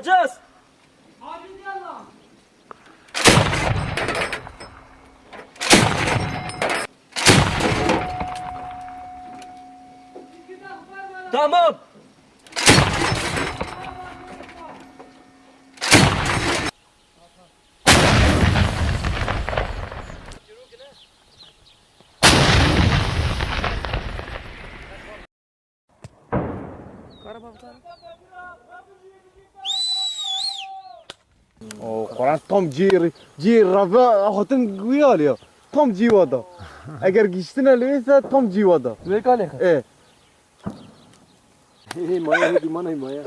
حاجز تمام. قرآن tam rava hatın guyal ya. Tam civada. Eğer geçtin elbise tam civada. ويكالي Maya hedi mana maya.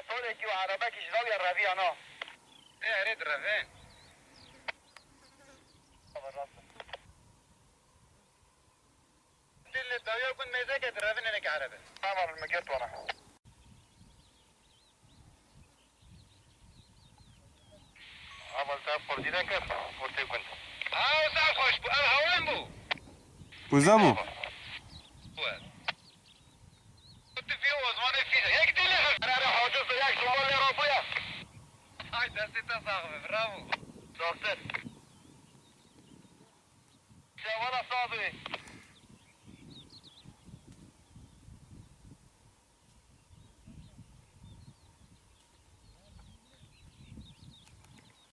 صولك وعربك جراوي الرافي انا ايه اريد رافين اللي الدوية يكون ميزاك الرافين انك عربي عمر المقيت وانا عمل تاب فردينا كيف قلت كنت هاو ساعة خوش انا هوين بو Buzamo. كنت فيه وزماني فيه هيك دي لي انا حوجز ياك شمال لي رابويا هاي دستي تصاغبي برافو دكتور شوالا صابي